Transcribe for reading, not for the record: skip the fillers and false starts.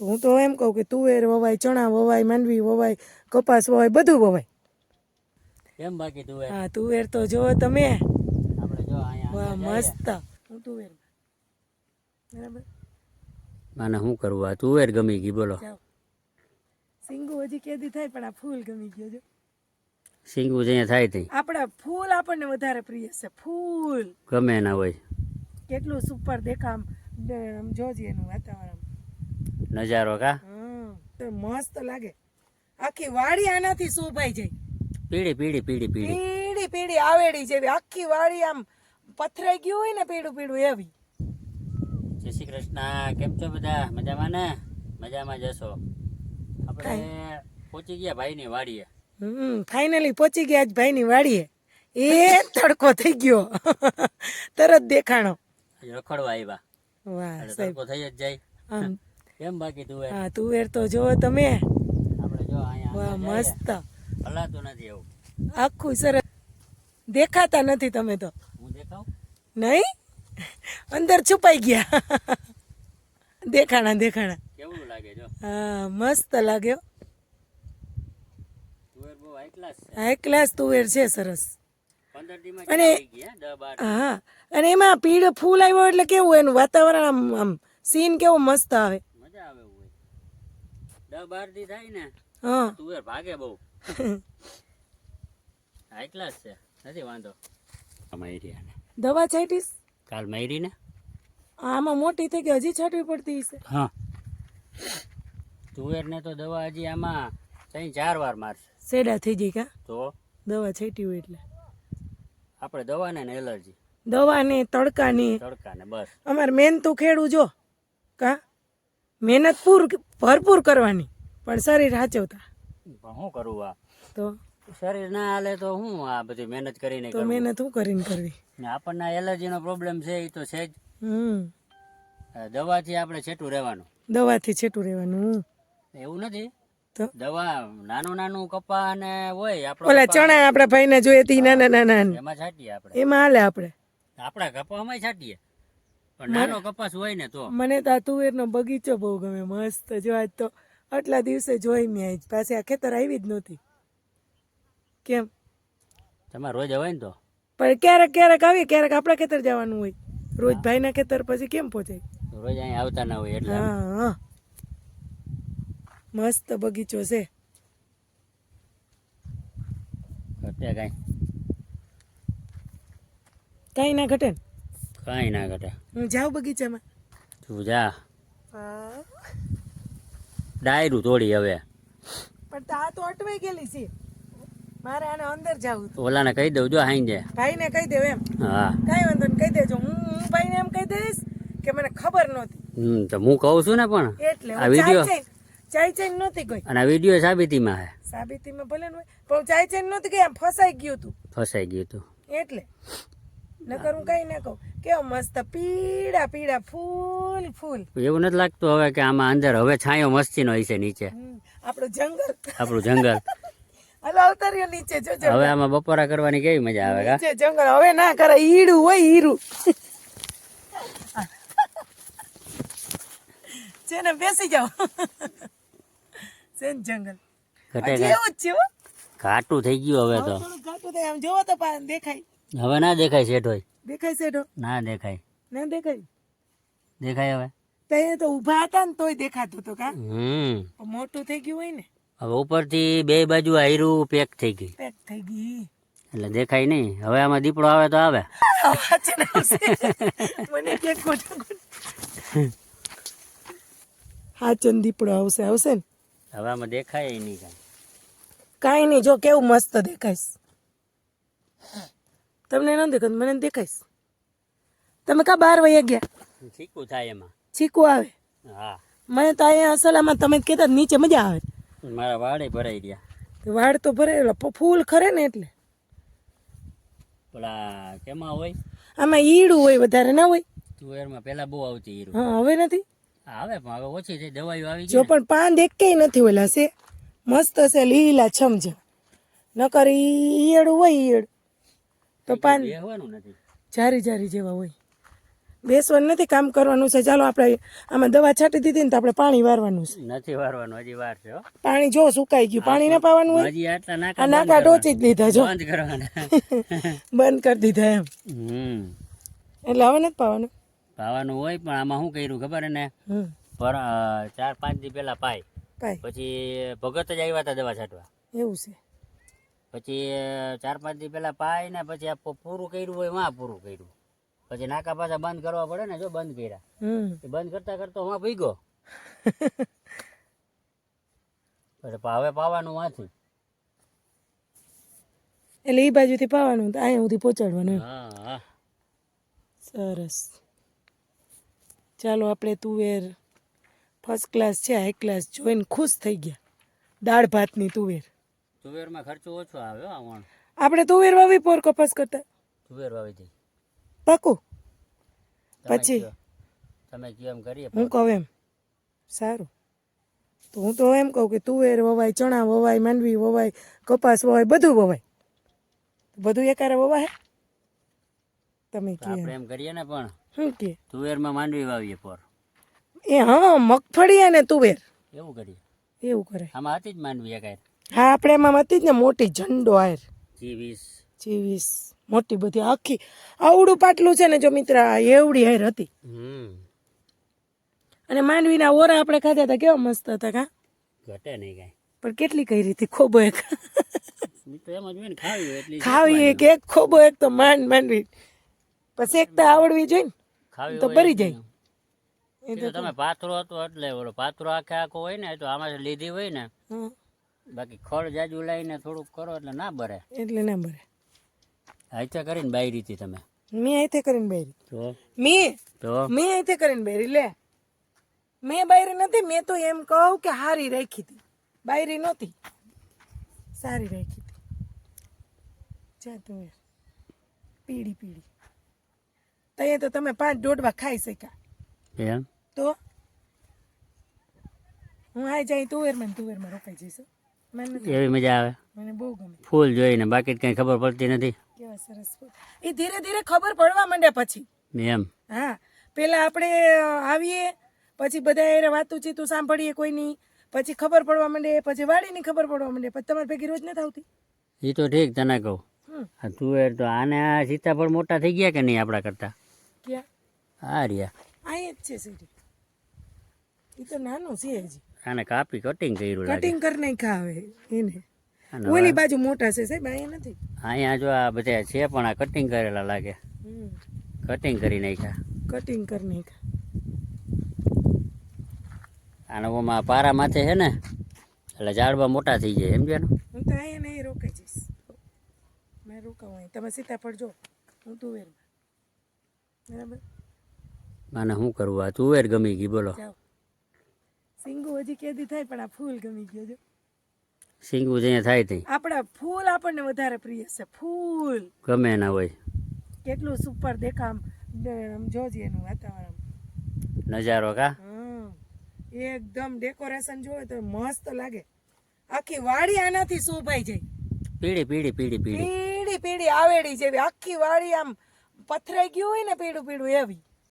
તો હું તો એમ કહું કે તુવેર વવાય, ચણા વવાય, માંડવી વવાય, કપાસ વવાય, બધું વવાય. કેમ બાકી તુવેર? હા તુવેર તો જો તમે, આપણે જો વાહ અહીંયા મસ્ત. હું તુવેર બરાબર. મને શું કરવું, આ તુવેર ગમી ગઈ બોલો. જાઓ સિંગુ હજી કેદી થાય, પણ આ ફૂલ ગમી ગયો જો. સિંગું અહીંયા થાય તઈ આપણા ફૂલ આપણને વધારે પ્રિય છે. ફૂલ ગમે ના હોય, કેટલું સુપર દેખામ, આમ જોજે એનું વાતાવરણ. નજારો કા તો મસ્ત લાગે. આખી વાડી આનાથી શોભાઈ જાય. પીળી પીળી પીળી પીળી પીળી પીળી આવેડી જેવી આખી વાડી આમ પથરાઈ ગયું હોય ને પીળું પીળું એવી. જય શ્રી કૃષ્ણ. કેમ છો બધા? મજામાં ને? મજામાં જશો. આપણે પહોંચી ગયા ભાઈની વાડીએ. ફાઇનલી પહોંચી ગયા આજ ભાઈની વાડીએ. એ તડકો થઈ ગયો તરત દેખાણો. રખડવા આવ્યા. વાહ એટલે સાહેબ. તડકો થઈ જ જાય. આમ કેમ બાકી તુવેર? હા તુવેર તો જો તમે, આપણે જો વાહ અહીંયા મસ્ત. હલાતું નથી એવું. આખું સરસ. દેખાતા નથી તમે તો. હું દેખાવ? નહીં, અંદર છુપાઈ ગયા. દેખાણા દેખાણા. કેવું લાગે જો? હા મસ્ત લાગ્યો. તુવેર બહુ હાઈ ક્લાસ છે. હાઈ ક્લાસ તુવેર છે સરસ. 15 દીમાં અને થઈ ગયા 10-12. હા અને એમાં પીળો ફૂલ આવ્યો એટલે કેવું એનું વાતાવરણ આમ આમ સીન કેવો મસ્ત આવે. મજા આવે એવું હોય. 10-12 દી થાય ને હા તુવેર ભાગે બહુ. હાઈ ક્લાસ છે, નથી વાંધો. માયરી આને દવા છાંટીશ કાલ માયરી ને. આમાં મોટી થઈ ગઈ, હજી છાંટવી પડતી હશે. હા તુવેર ને તો દવા હજી આમાં 3-4 વાર મારશે. સેડા થઈ જાય કા તો દવા છાંટી હોય એટલે. આપણે દવાને ને એલર્જી, દવાની તડકાની તડકા ને બસ. અમારે મહેનતું ખેડું જો કા મહેનત ભરપૂર કરવાની પણ શરીર હાચવતા. પણ શું કરવું, આ તો શરીર ના હાલે તો હું આ બધી મહેનત કરીને તો કરવું. મહેનત શું કરીને કરવી. ને આપણને એલર્જીનો પ્રોબ્લેમ છે એ તો છે જ. દવાથી આપણે છેટું રહેવાનું. દવાથી છેટું રહેવાનું. એવું નથી તો દવા નાનું નાનું કપા અને હોય આપણો ઓલા કપા, ચણા આપણા ભાઈને જોઈએ તી નાના નાના એમાં છાંટીએ આપણે. એમાં હાલે આપણે. આપણા કપામાં છાંટીએ પણ નાનો કપાસ હોય ને તો. મને તો આ તુવેરનો બગીચો બહુ ગમે. મસ્ત જો આજ તો આટલા દિવસે જોઈ મેં આજ પાસે આ ખેતર આવી જ નહોતી. કેમ તમારે રોજ હોય ને તો પણ ક્યારેક ક્યારેક આવી, ક્યારેક આપણા ખેતર જવાનું હોય. રોજ ભાઈના ખેતર પછી કેમ પહોંચાય. રોજ અહીંયા આવતા ના હોય એટલે. હા હા મસ્ત બગીચો છે. ઘટે કાંઈ કાંઈ ના ઘટે ને. કાંઈ ના ઘટે. હું જાઉં બગીચામાં. તું જા. હા ડાયરું તોડી હવે. પણ આ તો અટવાઈ ગયેલી છે. મારે આને અંદર જવું. ઓલાને કહી દઉં જો હાઈ જાય. ભાઈને કહી દેવ એમ. હા કાંઈ વાંધો નહીં, કહી દેજો. હું ભાઈને એમ કહી દઈશ કે મને ખબર નહોતી તો હું કહું છું ને પણ એટલે આ વિડીયો ચાઈ ચાઈ નહોતી કોઈ. અને આ વિડીયો સાબિતીમાં હે. સાબિતીમાં ભલે ન હોય પણ ચાઈ ચાઈ નહોતી કે આમ ફસાઈ ગયું તું ફસાઈ ગયું તું એટલે. નકર હું કઈ ના કહું. કેવો મસ્ત પીળા પીળા ફૂલ ફૂલ. એવું નથી લાગતું હવે કે આમાં અંદર હવે છાંયો મસ્તીનો હશે નીચે. આપણું જંગલ. આપણું જંગલ. હલો અવતર્યો નીચે જોજો. હવે આમાં બપોરા કરવાની કેવી મજા આવે કા. નીચે જંગલ. હવે ના કરે ઈડું હોય ઈરું. છે ને બેસી જાઓ. છે ને જંગલ. ઘટે હજી એવું જ છે હો. ઘાટું થઈ ગયું હવે તો. થોડું ઘાટું થાય આમ જોવો તો દેખાય. હવે ના દેખાય શેઠોય. દેખાય શેઠો? ના દેખાય. ના દેખાય. દેખાય હવે. ત્યાં તો ઊભા હતા ને તોય દેખાતું હતું કા. હમ મોટું થઈ ગયું હોય ને. હવે ઉપરથી બે બાજુ આયરું પેક થઈ ગઈ પેક થઈ ગઈ એટલે દેખાય નહીં. હવે આમાં દીપડો આવે તો આવે. મને કે ખોટું હાચન દીપડો આવશે આવશે ને. હવે આમાં દેખાય નહીં કાંઈ. કાંઈ નહીં. જો કેવું મસ્ત દેખાઈશ. તમને ન દેખાય મને દેખાઈશ. તમે કા 12 વાગ્યા ગયા. ચીકું થાય એમાં. ચીકુ આવે. હા મને તો અહીંયા અસલામાં તમે કહેતા નીચે મજા આવે. મારા વાળે ભરાઈ રહ્યા. વાળ તો ભરેલા ફૂલ ખરે ને એટલે. પેલા કેમાં હોય આમાં ઈડું હોય વધારે ના હોય. તુવેરમાં પેલા બહુ આવતી હીરું. હા હવે નથી. આવે પણ હવે ઓછી થઈ. દવાઈઓ આવી જો ગઈ પણ પાન એકેય નથી ઓલા છે મસ્ત છે લીલા છમજ. નકર ઈયળ હોય ઈયળ તો પાન બેહવાનું નથી. જારી જારી જેવા હોય. બેસવાનું નથી, કામ કરવાનું છે. ચાલો આપણે આમાં દવા છાંટી દીધી ને તો આપણે પાણી વારવાનું છે. નથી વારવાનું, હજી વાર છે હો. પાણી જો સુકાઈ ગયું, પાણી ના પાવાનું હોય. હજી આટલા આ નાકા નાકા ટોચી જ લીધા જો, બંધ કરવાના. બંધ કરી દીધા એમ. એટલે હવે નથી પાવાનું. પાવાનું હોય પણ આમાં શું કર્યું ખબર ને, 4-5 દી પહેલા પાય, પાય પછી ભગત જ આવ્યા હતા દવા છાંટવા. એવું છે. પછી 4-5 દી પહેલા પાય ને પછી આ પૂરું કર્યું હોય વાં પૂરું કર્યું, પછી નાકા પાછા બંધ કરવા પડે ને, જો બંધ કર્યા. એ બંધ કરતા કરતા વાં ભીગો. પછી હવે પાવાનું વાંથી. એટલે એ બાજુથી પાવાનું, અહીંયા સુધી પહોંચાડવાનું એમ. હા હા સરસ. ચાલો આપણે તુવેર ફર્સ્ટ ક્લાસ છે, હાઈ ક્લાસ જોઈને ખુશ થઈ ગયા. દાળ ભાતની તુવેર. તુવેરમાં ખર્ચો ઓછો આવે હો આવણ. આપણે તુવેર વાવી પોર કપાસ કરતા તુવેર વાવી હતી. પાકું. તમે પછી કયો- તમે કયો એમ કરીએ. હું કહું એમ સારું. તો હું તો એમ કહું કે તુવેર વવાય, ચણા વવાય, માંડવી વવાય, કપાસ વવાય, બધું વવાય. બધું એકારે વવાય. તમે કહો આપણે એમ કરીએ ને, પણ શું કે તુવેરમાં માંડવી વાવીએ પર એ હા મગફળી અને તુવેર એવું કરીએ. એવું કરે. આમાં હતી જ માંડવી એકાય હા આપણે એમાં હતી જ ને મોટી ઝંડો આયર G20. ચીવીસ મોટી બધી આખી આવડું પાટલું છે ને જો મિત્ર એવડી હાર હતી. અને માંડવીના ઓરા આપણે ખાધા હતા કેવા મસ્ત હતા કા. ઘટે નહીં કાંઈ. પણ કેટલી કઈ રીતે ખોબો એક ઈ તો એમ જ હોય ને, ખાવી હોય એટલી ખાવી એક એક ખોબો એક તો માંડવી પછી એક તો આવડવી જોઈએ ને ખાવી તો હોય ભરી એટલી. જાય. ઈ તો તમે પાથરો હતો એટલે ઓલો પાથરો આખો હોય ને, તો આમાં લીધી હોય ને, હા બાકી ખડ જાજુ લઈને થોડુંક કરો એટલે ના ભરે. એટલે ના ભરે. હાઈચા કરીને બાયરી હતી તમે મેં અહીંથી કરીને બેરી તો મેં અહીંથી કરીને બેરી લે. મેં બાયરી નથી, મેં તો એમ કહું કે હારી રાખી હતી, બાયરી નહોતી, સારી રાખી હતી. જા તો પીળી પીળી તઈએ તો તમે 5 દોડવા ખાઈ શક્યા. એમ તો હું આ જાય તુવેરમાં રોકાઈ જઈશ. મને નથી, એવી મજા આવે મને બહુ ગમે. ફૂલ જોઈને, બાકી કઈ ખબર પડતી નથી કેવા સરસ ફૂલ. એ ધીરે ધીરે ખબર પડવા માંડે પછી. એમ. હા પેલા આપણે આવીએ પછી બધા એ વાતું ચીતું સાંભળીએ કોઈની, પછી ખબર પડવા માંડે, પછી વાડીની ખબર પડવા માંડે, પછી તમારે ભેગી રોજ નથી આવતી. એ તો ઠીક, તને કહું આ તુવેર તો આને આ સીતાફળ મોટા થઈ ગયા કે નહીં આપણા કરતા? ક્યાં આ રહ્યા અહીંયા જ છે સીટી. એ તો નાનું છે હજી, આને કાપી કટિંગ કર્યું લાગે. કટિંગ કરી નાખ્યા હવે એને. અને ઓલી બાજુ મોટા છે સાહેબ, અહીંયા નથી. અહીંયા જો આ બધા છે પણ આ કટિંગ કરેલા લાગે. કટિંગ કરી નાખ્યા. કટિંગ કરી નાખ્યા. આને ઓમાં પારા માથે છે ને એટલે ઝાડવા મોટા થઈ જાય, સમજ્યા ને? હું તો અહીંયા નહીં રોકાઈ જઈશ. મેં રોકાવું અહીં, તમે સીતાફળ જો, હું તુવેરમાં. બરાબર આને શું કરવું? આ તુવેર ગમી ગઈ બોલો. જાઓ. સિંગુ હજી કેદી થાય પણ આ ફૂલ ગમી ગયો જો. સિંગું જ્યાં થાય ત્યાં આપણા ફૂલ આપણને વધારે પ્રિય છે. ફૂલ ગમે ના હોય. કેટલું સુપર દેખામ જોજે એનું વાતાવરણ. નજારો કા એકદમ ડેકોરેશન જોવે તો મસ્ત લાગે. આખી વાડી આનાથી શોભાઈ જાય. પીળી પીળી પીળી પીળી પીળી પીળી આવેડી જેવી આખી વાડી આમ પથરાઈ ગયું હોય ને પીળું પીળું એવી.